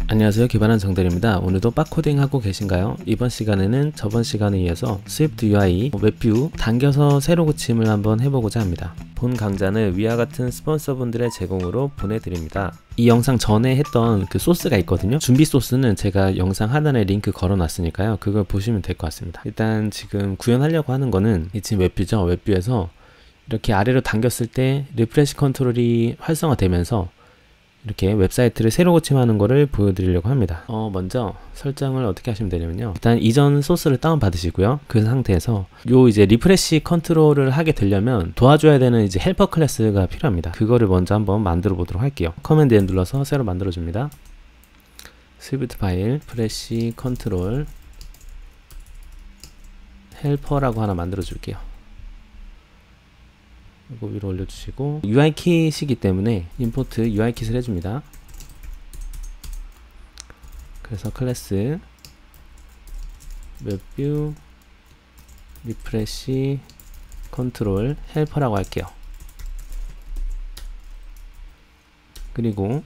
안녕하세요, 기반한 정대리입니다. 오늘도 빡코딩 하고 계신가요? 이번 시간에는 저번 시간에 이어서 스위프트 UI 웹뷰 당겨서 새로 고침을 한번 해보고자 합니다. 본 강좌는 위와 같은 스폰서분들의 제공으로 보내드립니다. 이 영상 전에 했던 그 소스가 있거든요. 준비 소스는 제가 영상 하단에 링크 걸어놨으니까요, 그걸 보시면 될 것 같습니다. 일단 지금 구현하려고 하는 거는 이 지금 웹뷰죠. 웹뷰에서 이렇게 아래로 당겼을 때 리프레시 컨트롤이 활성화되면서 이렇게 웹사이트를 새로 고침하는 거를 보여드리려고 합니다. 먼저 설정을 어떻게 하시면 되냐면요, 일단 이전 소스를 다운 받으시고요. 그 상태에서 요 이제 리프레시 컨트롤을 하게 되려면 도와줘야 되는 이제 헬퍼 클래스가 필요합니다. 그거를 먼저 한번 만들어 보도록 할게요. 커맨드 N 눌러서 새로 만들어 줍니다. 스위프트 파일 리프레시 컨트롤 헬퍼라고 하나 만들어 줄게요. 이거 위로 올려주시고, UI킷이기 때문에 임포트 UI킷을 해줍니다. 그래서 클래스 웹뷰 리프레시 컨트롤 헬퍼라고 할게요. 그리고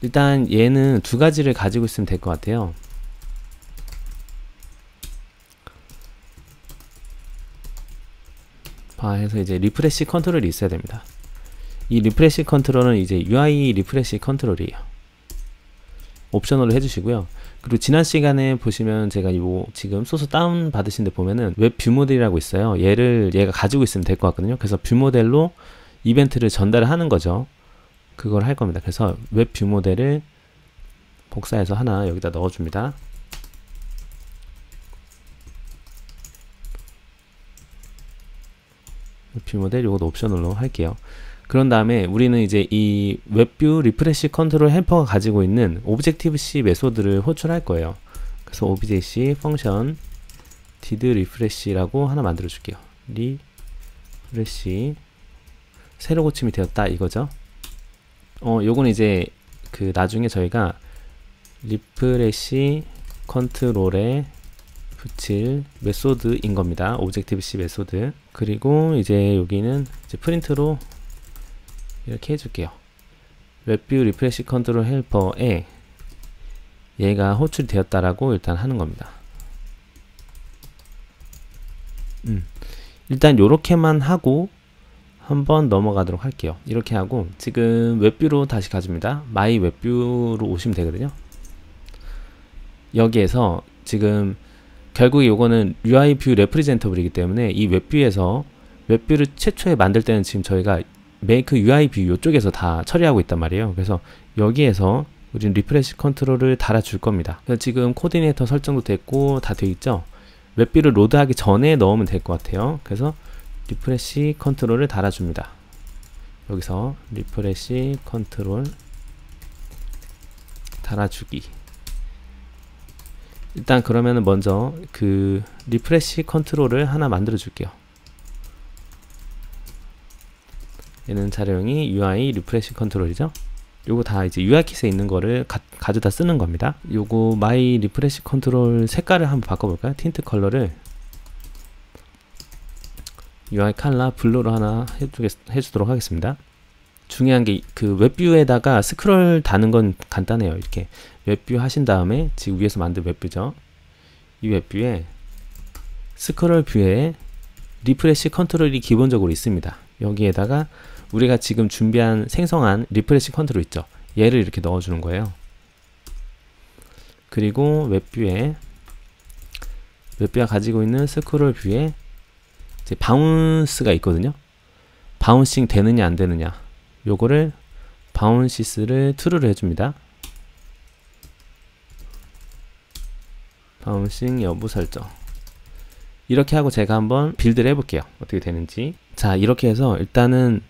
일단 얘는 두 가지를 가지고 있으면 될 것 같아요. 해서 이제 리프레시 컨트롤이 있어야 됩니다. 이 리프레시 컨트롤은 이제 UI 리프레시 컨트롤이에요. 옵셔널로 해주시고요. 그리고 지난 시간에 보시면 제가 요 지금 소스 다운 받으신 데 보면은 웹 뷰 모델이라고 있어요. 얘가 가지고 있으면 될 것 같거든요. 그래서 뷰 모델로 이벤트를 전달을 하는 거죠. 그걸 할 겁니다. 그래서 웹 뷰 모델을 복사해서 하나 여기다 넣어줍니다. 뷰 모델 요것도 옵셔널로 할게요. 그런 다음에 우리는 이제 이 웹뷰 리프레시 컨트롤 헬퍼가 가지고 있는 오브젝티브-C 메소드를 호출할 거예요. 그래서 오브젝티브-C 펑션 did refresh라고 하나 만들어 줄게요. 리프레시 새로 고침이 되었다 이거죠. 요거는 이제 그 나중에 저희가 리프레시 컨트롤에 붙일 메소드인 겁니다. 오브젝티브-C 메소드. 그리고 이제 여기는 이제 프린트로 이렇게 해줄게요. 웹뷰 리프레시 컨트롤 헬퍼에 얘가 호출이 되었다라고 일단 하는 겁니다. 일단 요렇게만 하고 한번 넘어가도록 할게요. 이렇게 하고 지금 웹뷰로 다시 가줍니다. 마이 웹뷰로 오시면 되거든요. 여기에서 지금 결국에 요거는 UI 뷰 레프리젠터블이기 때문에 이 웹뷰에서 웹뷰를 최초에 만들 때는 지금 저희가 메이크 UI 뷰 요쪽에서 다 처리하고 있단 말이에요. 그래서 여기에서 우리는 리프레시 컨트롤을 달아줄 겁니다. 그래서 지금 코디네이터 설정도 됐고 다 되어 있죠. 웹뷰를 로드하기 전에 넣으면 될 것 같아요. 그래서 리프레시 컨트롤을 달아줍니다. 여기서 리프레시 컨트롤 달아주기. 일단 그러면은 먼저 그 리프레시 컨트롤을 하나 만들어 줄게요. 얘는 자료형이 UI 리프레시 컨트롤이죠. 요거 다 이제 UI킷에 있는 거를 가져다 쓰는 겁니다. 요거 마이 리프레시 컨트롤 색깔을 한번 바꿔볼까요? 틴트 컬러를 UI 컬러 블루로 하나 해주도록 하겠습니다. 중요한 게 그 웹뷰에다가 스크롤 다는 건 간단해요. 이렇게 웹뷰 하신 다음에 지금 위에서 만든 웹뷰죠. 이 웹뷰에 스크롤 뷰에 리프레시 컨트롤이 기본적으로 있습니다. 여기에다가 우리가 지금 준비한 생성한 리프레시 컨트롤 있죠. 얘를 이렇게 넣어주는 거예요. 그리고 웹뷰가 가지고 있는 스크롤 뷰에 이제 바운스가 있거든요. 바운싱 되느냐 안 되느냐, 요거를 바운시스를 true를 해줍니다. 바운싱 여부 설정. 이렇게 하고 제가 한번 빌드를 해볼게요. 어떻게 되는지. 자, 이렇게 해서 일단은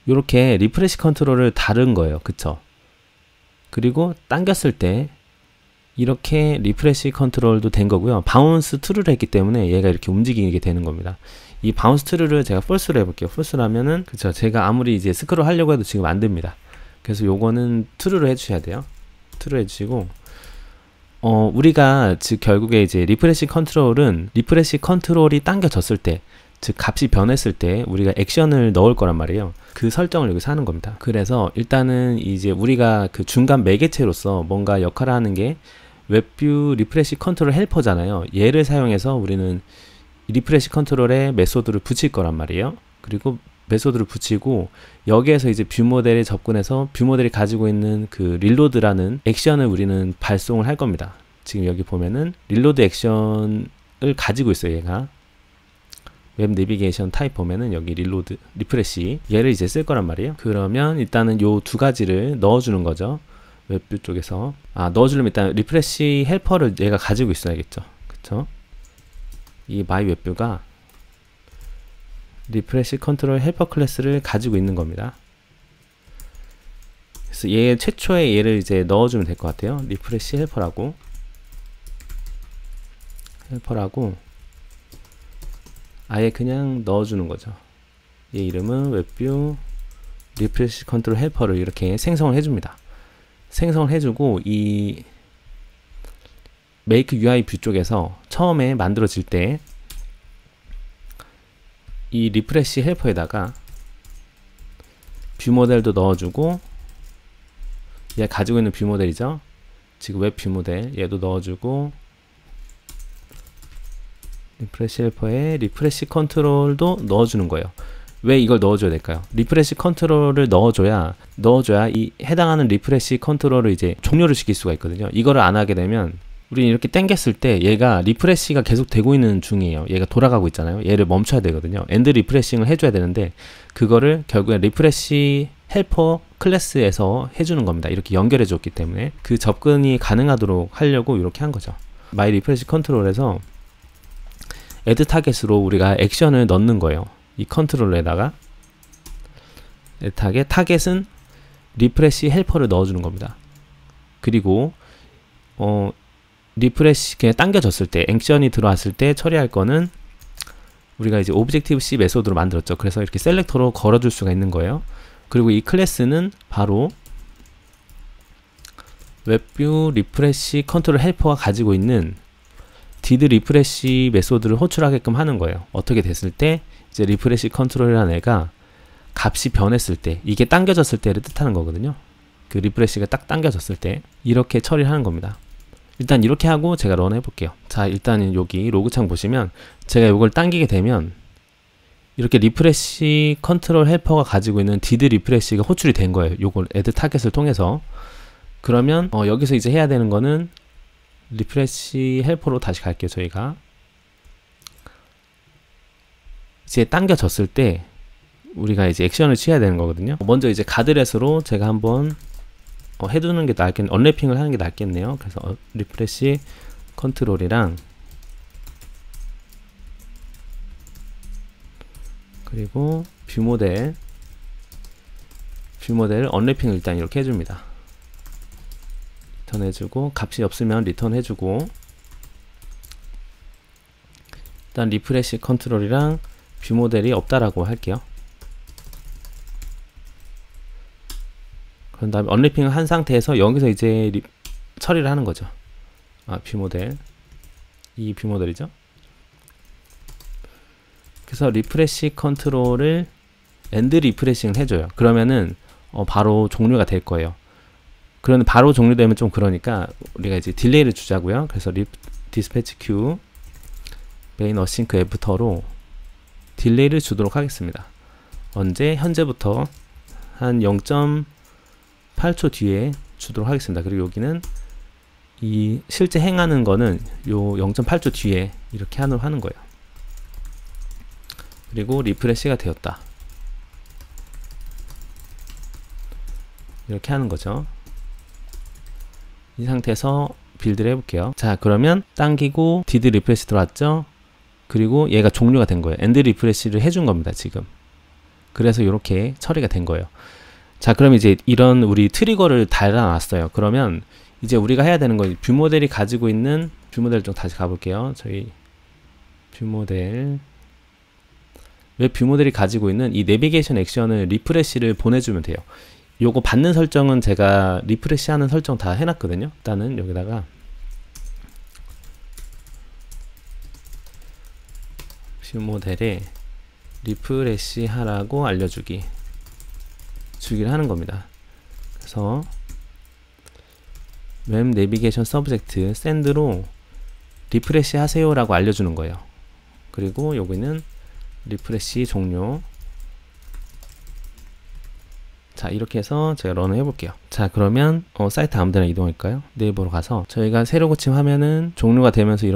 이렇게 리프레시 컨트롤을 다른 거예요. 그쵸? 그리고 당겼을 때 이렇게 리프레시 컨트롤도 된 거고요. 바운스 true를 했기 때문에 얘가 이렇게 움직이게 되는 겁니다. 이 바운스 true를 제가 false로 해볼게요. false라면은 그쵸, 제가 아무리 이제 스크롤 하려고 해도 지금 안 됩니다. 그래서 요거는 true로 해주셔야 돼요. true 해주시고, 우리가 즉 결국에 이제 리프레시 컨트롤은 리프레시 컨트롤이 당겨졌을 때 즉 값이 변했을 때 우리가 액션을 넣을 거란 말이에요. 그 설정을 여기서 하는 겁니다. 그래서 일단은 이제 우리가 그 중간 매개체로서 뭔가 역할을 하는 게 웹뷰 리프레시 컨트롤 헬퍼잖아요. 얘를 사용해서 우리는 리프레시 컨트롤에 메소드를 붙일 거란 말이에요. 그리고 메소드를 붙이고 여기에서 이제 뷰 모델에 접근해서 뷰 모델이 가지고 있는 그 릴로드라는 액션을 우리는 발송을 할 겁니다. 지금 여기 보면은 릴로드 액션을 가지고 있어요. 얘가 웹 내비게이션 타입 보면은 여기 릴로드 리프레시 얘를 이제 쓸 거란 말이에요. 그러면 일단은 요 두 가지를 넣어주는 거죠. 웹뷰 쪽에서 넣어주려면 일단 리프레시 헬퍼를 얘가 가지고 있어야겠죠. 그쵸? 이 마이 웹뷰가 리프레시 컨트롤 헬퍼 클래스를 가지고 있는 겁니다. 그래서 얘 최초에 얘를 이제 넣어주면 될 것 같아요. 리프레시 헬퍼라고 아예 그냥 넣어주는 거죠. 얘 이름은 웹뷰 리프레시 컨트롤 헬퍼를 이렇게 생성을 해줍니다. 생성을 해주고 이 메이크 UI 뷰 쪽에서 처음에 만들어질 때 이 리프레시 헬퍼에다가 뷰 모델도 넣어주고 얘 가지고 있는 뷰 모델이죠. 지금 웹 뷰 모델 얘도 넣어주고 리프레시 헬퍼에 리프레시 컨트롤도 넣어주는 거예요. 왜 이걸 넣어줘야 될까요? 리프레시 컨트롤을 넣어줘야 이 해당하는 리프레시 컨트롤을 이제 종료를 시킬 수가 있거든요. 이거를 안 하게 되면 우리는 이렇게 당겼을 때 얘가 리프레시가 계속 되고 있는 중이에요. 얘가 돌아가고 있잖아요. 얘를 멈춰야 되거든요. 엔드 리프레싱을 해줘야 되는데 그거를 결국에 리프레시 헬퍼 클래스에서 해주는 겁니다. 이렇게 연결해 줬기 때문에 그 접근이 가능하도록 하려고 이렇게 한 거죠. 마이 리프레시 컨트롤에서 애드 타겟으로 우리가 액션을 넣는 거예요. 이 컨트롤에다가 애드 타겟은 리프레시 헬퍼를 넣어주는 겁니다. 그리고 리프레시 그냥 당겨졌을 때 액션이 들어왔을 때 처리할 거는 우리가 이제 오브젝티브 C 메소드로 만들었죠. 그래서 이렇게 셀렉터로 걸어줄 수가 있는 거예요. 그리고 이 클래스는 바로 웹뷰 리프레시 컨트롤 헬퍼가 가지고 있는 did 리프레시 메소드를 호출하게끔 하는 거예요. 어떻게 됐을 때 이제 리프레시 컨트롤이라는 애가 값이 변했을 때 이게 당겨졌을 때를 뜻하는 거거든요. 그 리프레시가 딱 당겨졌을 때 이렇게 처리를 하는 겁니다. 일단 이렇게 하고 제가 런 해볼게요. 자, 일단은 여기 로그창 보시면 제가 이걸 당기게 되면 이렇게 리프레시 컨트롤 헬퍼가 가지고 있는 did 리프레시가 호출이 된 거예요. 요걸 add 타겟을 통해서. 그러면 여기서 이제 해야 되는 거는 리프레시 헬퍼로 다시 갈게요. 저희가 이제 당겨졌을 때 우리가 이제 액션을 취해야 되는 거거든요. 먼저 이제 가드렛으로 제가 한번 해두는 게 낫겠네요. 언래핑을 하는 게 낫겠네요. 그래서 리프레시 컨트롤이랑 그리고 뷰 모델 언래핑을 일단 이렇게 해줍니다. 리턴 해주고 값이 없으면 리턴 해주고 일단 리프레시 컨트롤이랑 뷰 모델이 없다라고 할게요. 그런 다음에 언래핑을 한 상태에서 여기서 이제 처리를 하는 거죠. 뷰 모델 이 뷰 모델이죠. 그래서 리프레시 컨트롤을 엔드 리프레싱을 해줘요. 그러면은 바로 종료가 될 거예요. 그런데 바로 종료되면 좀 그러니까 우리가 이제 딜레이를 주자고요. 그래서 디스패치 q 메인 어싱크 애프터로 딜레이를 주도록 하겠습니다. 언제? 현재부터 한 0.8초 뒤에 주도록 하겠습니다. 그리고 여기는 이 실제 행하는 거는 요 0.8초 뒤에 이렇게 하는 거예요. 그리고 리프레시가 되었다. 이렇게 하는 거죠. 이 상태에서 빌드를 해볼게요. 자, 그러면 당기고 did 리프레시 들어왔죠. 그리고 얘가 종료가 된 거예요. 엔드 리프레시를 해준 겁니다. 지금. 그래서 이렇게 처리가 된 거예요. 자, 그럼 이제 이런 우리 트리거를 달아놨어요. 그러면 이제 우리가 해야 되는 건 뷰 모델이 가지고 있는 뷰 모델 좀 다시 가볼게요. 저희 뷰 모델 웹 뷰 모델이 가지고 있는 이 내비게이션 액션을 리프레시를 보내주면 돼요. 요거 받는 설정은 제가 리프레시 하는 설정 다 해놨거든요. 일단은 여기다가 뷰 모델에 리프레시 하라고 알려주기를 하는 겁니다. 그래서 웹 내비게이션 서브젝트 샌드로 리프레시 하세요 라고 알려주는 거예요. 그리고 여기는 리프레시 종료. 자, 이렇게 해서 제가 런을 해볼게요. 자, 그러면 사이트 아무데나 이동할까요? 네이버로 가서 저희가 새로 고침 화면은 종료가 되면서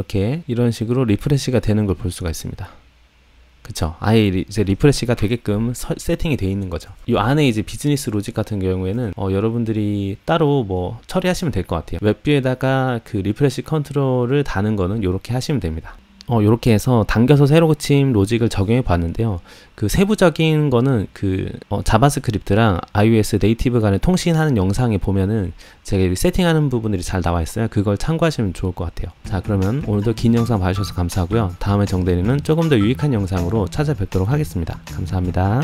이런 식으로 리프레시가 되는 걸 볼 수가 있습니다. 그쵸? 아예 이제 리프레시가 되게끔 세팅이 되어 있는 거죠. 이 안에 이제 비즈니스 로직 같은 경우에는 여러분들이 따로 뭐 처리하시면 될 것 같아요. 웹뷰에다가 그 리프레시 컨트롤을 다는 거는 이렇게 하시면 됩니다. 요렇게 해서 당겨서 새로 고침 로직을 적용해 봤는데요. 그 세부적인 거는 그 자바스크립트랑 iOS 네이티브 간에 통신하는 영상에 보면은 제가 세팅하는 부분들이 잘 나와 있어요. 그걸 참고하시면 좋을 것 같아요. 자, 그러면 오늘도 긴 영상 봐주셔서 감사하고요. 다음에 정대리는 조금 더 유익한 영상으로 찾아뵙도록 하겠습니다. 감사합니다.